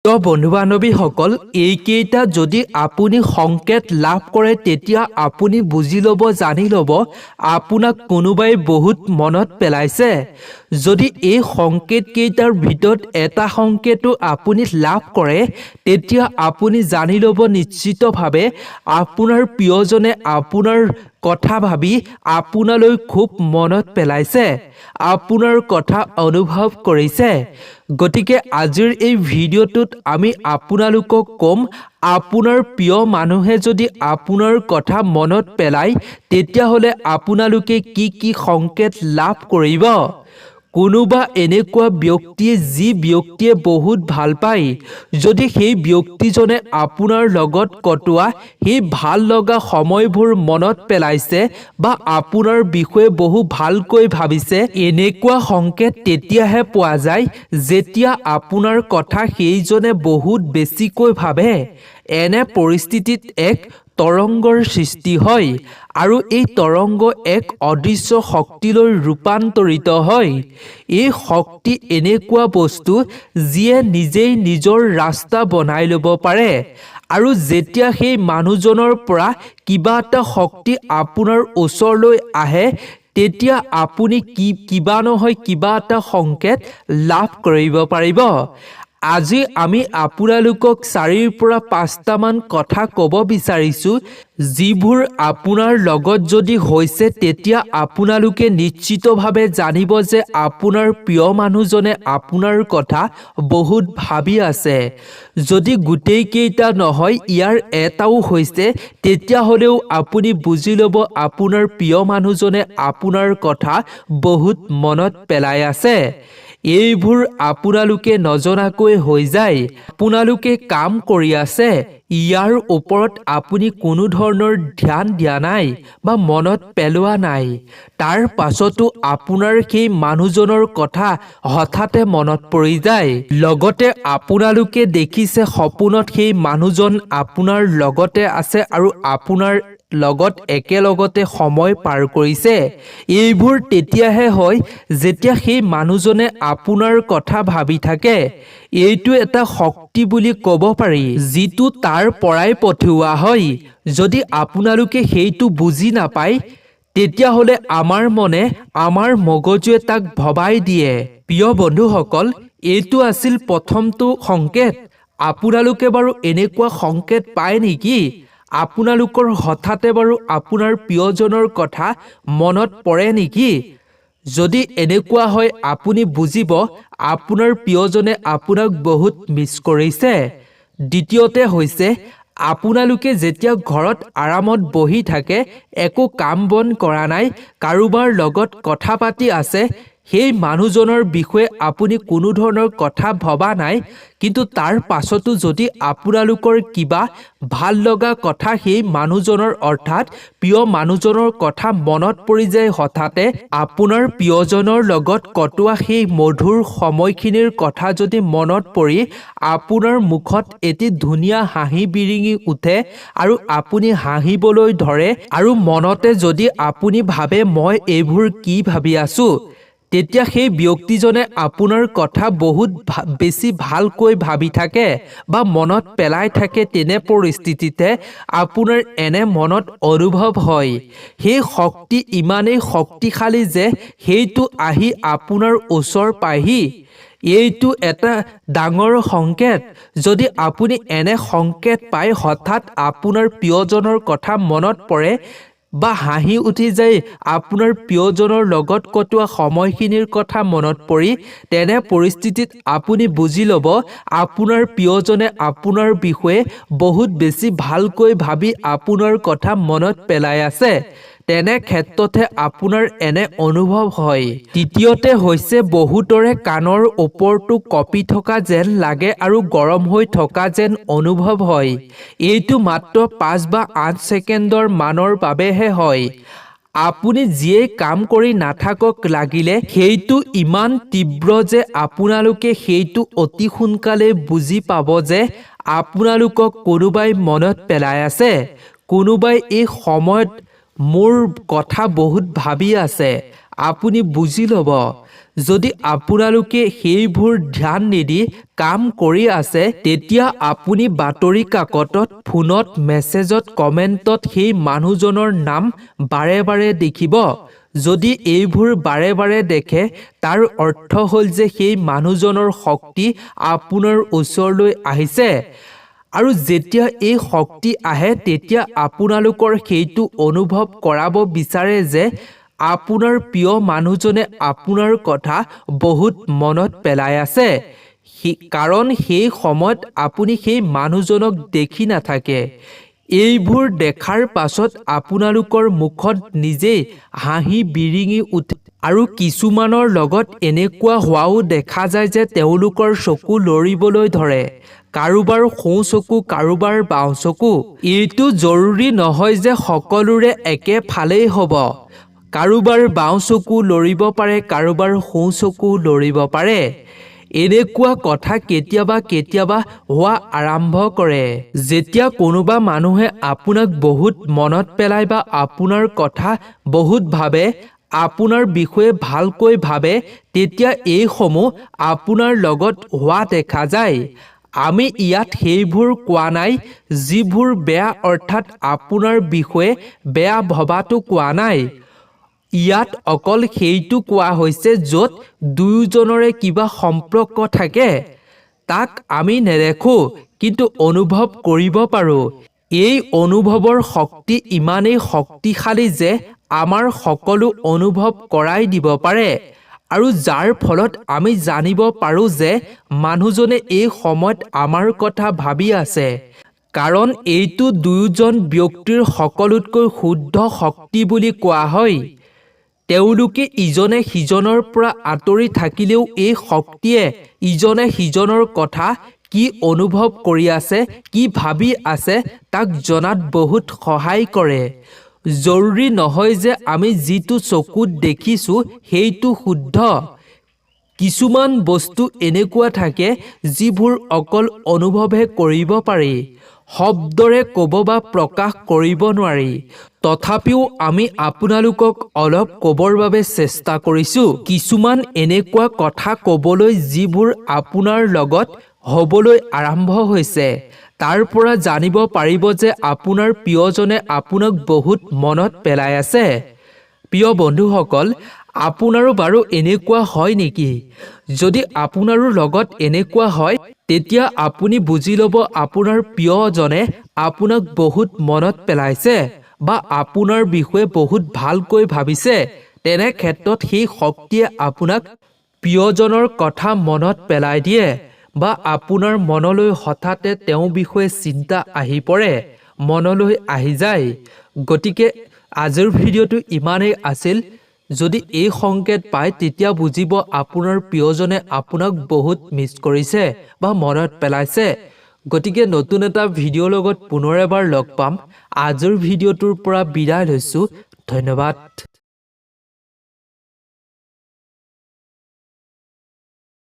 তো বন্ধু-বান্ধৱীসকল এইকেইটা যদি আপুনি সংকেত লাভ কৰে তেতিয়া আপুনি বুজি ল'ব জানি ল'ব আপোনাক কোনোবাই বহুত মনত পেলাইছে। যদি এই সংকেতকেইটাৰ ভিতৰত এটা সংকেতো আপুনি লাভ কৰে তেতিয়া আপুনি জানি ল'ব নিশ্চিতভাৱে আপোনাৰ প্ৰিয়জনে আপোনাৰ কথা ভাবি আপোনালৈ খুব মনত পেলাইছে, আপোনাৰ কথা অনুভৱ কৰিছে। গতিকে আজিৰ এই ভিডিঅ'টোত আমি আপোনালোকক ক'ম আপোনাৰ প্ৰিয় মানুহে যদি আপোনাৰ কথা মনত পেলায় তেতিয়াহ'লে আপোনালোকে কি সংকেত লাভ কৰিব। কোনোবা এনেকুৱা ব্যক্তি যি ব্যক্তিয়ে বহুত ভাল পায়, যদি সেই ব্যক্তিজনে আপোনাৰ লগত কটোৱা সেই ভাল লগা সময়বোৰ মনত পেলাইছে বা আপোনাৰ বিষয়ে বহু ভালকৈ ভাবিছে, এনেকুৱা সংকেত তেতিয়াহে পোৱা যায় যেতিয়া আপোনাৰ কথা সেইজনে বহুত বেছিকৈ ভাবে। এনে পৰিস্থিতিত এক তৰংগৰ সৃষ্টি হয় আৰু এই তৰংগ এক অদৃশ্য শক্তিলৈ ৰূপান্তৰিত হয়। এই শক্তি এনেকুৱা বস্তু যিয়ে নিজেই নিজৰ ৰাস্তা বনাই ল'ব পাৰে আৰু যেতিয়া সেই মানুহজনৰ পৰা কিবা এটা শক্তি আপোনাৰ ওচৰলৈ আহে তেতিয়া আপুনি কিবা নহয় কিবা এটা সংকেত লাভ কৰিব পাৰিব। আজি আমি আপোনালোকক 4ৰ পৰা 5টামান কথা ক'ব বিচাৰিছোঁ যিবোৰ আপোনাৰ লগত যদি হৈছে তেতিয়া আপোনালোকে নিশ্চিতভাৱে জানিব যে আপোনাৰ প্ৰিয় মানুহজনে আপোনাৰ কথা বহুত ভাবি আছে। যদি গোটেইকেইটা নহয় ইয়াৰ এটাও হৈছে তেতিয়াহ'লেও আপুনি বুজি ল'ব আপোনাৰ প্ৰিয় মানুহজনে আপোনাৰ কথা বহুত মনত পেলাই আছে। এইবোৰ আপোনালোকে নজনাকৈ হৈ যায়। আপোনালোকে কাম কৰি আছে, ইয়াৰ ওপৰত আপুনি কোনো ধৰণৰ ধ্যান দিয়া নাই বা মনত পেলোৱা নাই। তাৰ পাছতো আপোনাৰ সেই মানুহজনৰ কথা হঠাতে মনত পৰি যায়। লগতে আপোনালোকে দেখিছে সপোনত সেই মানুহজন আপোনাৰ লগতে আছে আৰু আপোনাৰ লগত একেলগতে সময় পাৰ কৰিছে। এইবোৰ তেতিয়াহে হয় যেতিয়া সেই মানুহজনে আপোনাৰ কথা ভাবি থাকে। এইটো এটা শক্তি বুলি ক'ব পাৰি যিটো তাৰ পৰাই পঠিওৱা হয়। যদি আপোনালোকে সেইটো বুজি নাপায় তেতিয়াহ'লে আমাৰ মনে আমাৰ মগজুৱে তাক ভবাই দিয়ে। প্ৰিয় বন্ধুসকল, এইটো আছিল প্ৰথমটো সংকেত। আপোনালোকে বাৰু এনেকুৱা সংকেত পায় নেকি? আপোনালোকৰ হঠাতে বাৰু আপোনাৰ প্ৰিয়জনৰ কথা মনত পৰে নেকি? যদি এনেকুৱা হয় আপুনি বুজিব আপোনাৰ প্ৰিয়জনে আপোনাক বহুত মিছ কৰিছে। দ্বিতীয়তে হৈছে আপোনালোকে যেতিয়া ঘৰত আৰামত বহি থাকে, একো কাম বন কৰা নাই, কাৰোবাৰ লগত কথা পাতি আছে, সেই মানুহজনৰ বিষয়ে আপুনি কোনো ধৰণৰ কথা ভবা নাই, কিন্তু তাৰ পাছতো যদি আপোনালোকৰ কিবা ভাল লগা কথা সেই মানুহজনৰ অৰ্থাৎ প্ৰিয় মানুহজনৰ কথা মনত পৰি যায় হঠাতে, আপোনাৰ প্ৰিয়জনৰ লগত কটোৱা সেই মধুৰ সময়খিনিৰ কথা যদি মনত পৰি আপোনাৰ মুখত এটি ধুনীয়া হাঁহি বিৰিঙি উঠে আৰু আপুনি হাঁহিবলৈ ধৰে আৰু মনতে যদি আপুনি ভাবে মই এইবোৰ কি ভাবি আছো, তেতিয়া সেই ব্যক্তিজনে আপোনাৰ কথা বহুত বেছি ভালকৈ ভাবি থাকে বা মনত পেলাই থাকে। তেনে পৰিস্থিতিতে আপোনাৰ এনে মনত অনুভৱ হয় সেই শক্তি ইমানেই শক্তিশালী যে সেইটো আহি আপোনাৰ ওচৰ পায়হি। এইটো এটা ডাঙৰ সংকেত। যদি আপুনি এনে সংকেত পায় হঠাৎ আপোনাৰ প্ৰিয়জনৰ কথা মনত পৰে বা হাঁহি উঠি যায় আপোনাৰ প্ৰিয়জনৰ লগত কটোৱা সময়খিনিৰ কথা মনত পৰি, তেনে পৰিস্থিতিত আপুনি বুজি ল'ব আপোনাৰ প্ৰিয়জনে আপোনাৰ বিষয়ে বহুত বেছি ভালকৈ ভাবি আপোনাৰ কথা মনত পেলাই আছে। তেনে ক্ষেত্ৰতে আপোনাৰ এনে অনুভৱ হয়। তৃতীয়তে হৈছে বহুতৰে কাণৰ ওপৰটো কঁপি থকা যেন লাগে আৰু গৰম হৈ থকা যেন অনুভৱ হয়। এইটো মাত্ৰ 5 বা 8 ছেকেণ্ডৰ মানৰ বাবেহে হয়। আপুনি যিয়ে কাম কৰি নাথাকক লাগিলে সেইটো ইমান তীব্ৰ যে আপোনালোকে সেইটো অতি সোনকালে বুজি পাব যে আপোনালোকক কোনোবাই মনত পেলাই আছে। কোনোবাই এই সময়ত মোৰ কথা বহুত ভাবি আছে। আপুনি বুজি ল'ব যদি আপোনালোকে সেইবোৰ ধ্যান নিদি কাম কৰি আছে তেতিয়া আপুনি বাতৰি কাকতত ফোনত মেছেজত কমেণ্টত সেই মানুহজনৰ নাম বাৰে বাৰে দেখিব যদি এইবোৰ বাৰে বাৰে দেখে তাৰ অৰ্থ হ'ল যে সেই মানুহজনৰ শক্তি আপোনাৰ ওচৰলৈ আহিছে আৰু যেতিয়া এই শক্তি আহে তেতিয়া আপোনালোকৰ সেইটো অনুভৱ কৰাব বিচাৰে যে আপোনাৰ প্ৰিয় মানুহজনে আপোনাৰ কথা বহুত মনত পেলাই আছে কাৰণ সেই সময়ত আপুনি সেই মানুহজনক দেখি নাথাকে এইবোৰ দেখাৰ পাছত আপোনালোকৰ মুখত নিজেই হাঁহি বিৰিঙি উঠে আৰু কিছুমানৰ লগত এনেকুৱা হোৱাও দেখা যায় যে তেওঁলোকৰ চকু লৰিবলৈ ধৰে কাৰোবাৰ সোঁ চকু কাৰোবাৰ বাওঁ চকু এইটো জৰুৰী নহয় যে সকলোৰে একে ফালেই হ'ব কাৰোবাৰ বাওঁ চকু লৰিব পাৰে কাৰোবাৰ সোঁ চকু লৰিব পাৰে এনেকুৱা কথা কেতিয়াবা কেতিয়াবা হোৱা আৰম্ভ কৰে যেতিয়া কোনোবা মানুহে আপোনাক বহুত মনত পেলায় বা আপোনাৰ কথা বহুত ভাবে আপোনাৰ বিষয়ে ভালকৈ ভাবে তেতিয়া এইসমূহ আপোনাৰ লগত হোৱা দেখা যায় আমি ইয়াত সেইবোৰ কোৱা নাই যিবোৰ বেয়া অৰ্থাৎ আপোনাৰ বিষয়ে বেয়া ভবাটো কোৱা নাই ইয়াত অকল সেইটো কোৱা হৈছে য'ত দুয়োজনৰে কিবা সম্পৰ্ক থাকে তাক আমি নেদেখো কিন্তু অনুভৱ কৰিব পাৰোঁ এই অনুভৱৰ শক্তি ইমানেই শক্তিশালী যে আমাৰ সকলো অনুভৱ কৰাই দিব পাৰে আৰু যাৰ ফলত আমি জানিব পাৰোঁ যে মানুহজনে এই সময়ত আমাৰ কথা ভাবি আছে কাৰণ এইটো দুয়োজন ব্যক্তিৰ সকলোতকৈ শুদ্ধ শক্তি বুলি কোৱা হয় তেওঁলোকে ইজনে সিজনৰ পৰা আঁতৰি থাকিলেও এই শক্তিয়ে ইজনে সিজনৰ কথা কি অনুভৱ কৰি আছে কি ভাবি আছে তাক জনাত বহুত সহায় কৰে জৰুৰী নহয় যে আমি যিটো চকুত দেখিছোঁ সেইটো শুদ্ধ কিছুমান বস্তু এনেকুৱা থাকে যিবোৰ অকল অনুভৱহে কৰিব পাৰি শব্দৰে ক'ব বা প্ৰকাশ কৰিব নোৱাৰি তথাপিও আমি আপোনালোকক অলপ ক'বৰ বাবে চেষ্টা কৰিছোঁ কিছুমান এনেকুৱা কথা ক'বলৈ যিবোৰ আপোনাৰ লগত হ'বলৈ আৰম্ভ হৈছে তাৰ পৰা জানিব পাৰিব যে আপোনাৰ প্ৰিয়জনে আপোনাক বহুত মনত পেলাই আছে প্ৰিয় বন্ধুসকল আপোনাৰো বাৰু এনেকুৱা হয় নেকি যদি আপোনাৰো লগত এনেকুৱা হয় তেতিয়া আপুনি বুজি ল'ব আপোনাৰ প্ৰিয়জনে আপোনাক বহুত মনত পেলাইছে বা আপোনাৰ বিষয়ে বহুত ভালকৈ ভাবিছে তেনে ক্ষেত্ৰত সেই শক্তিয়ে আপোনাক প্ৰিয়জনৰ কথা মনত পেলাই দিয়ে বা আপোনাৰ মনলৈ হঠাতে তেওঁ বিষয়ে চিন্তা আহি পৰে মনলৈ আহি যায় গতিকে আজিৰ ভিডিঅ'টো ইমানেই আছিল যদি এই সংকেত পায় তেতিয়া বুজিব আপোনাৰ প্ৰিয়জনে আপোনাক বহুত মিছ কৰিছে বা মনত পেলাইছে গতিকে নতুন এটা ভিডিঅ'ৰ লগত পুনৰ এবাৰ লগ পাম আজিৰ ভিডিঅ'টোৰ পৰা বিদায় লৈছোঁ ধন্যবাদ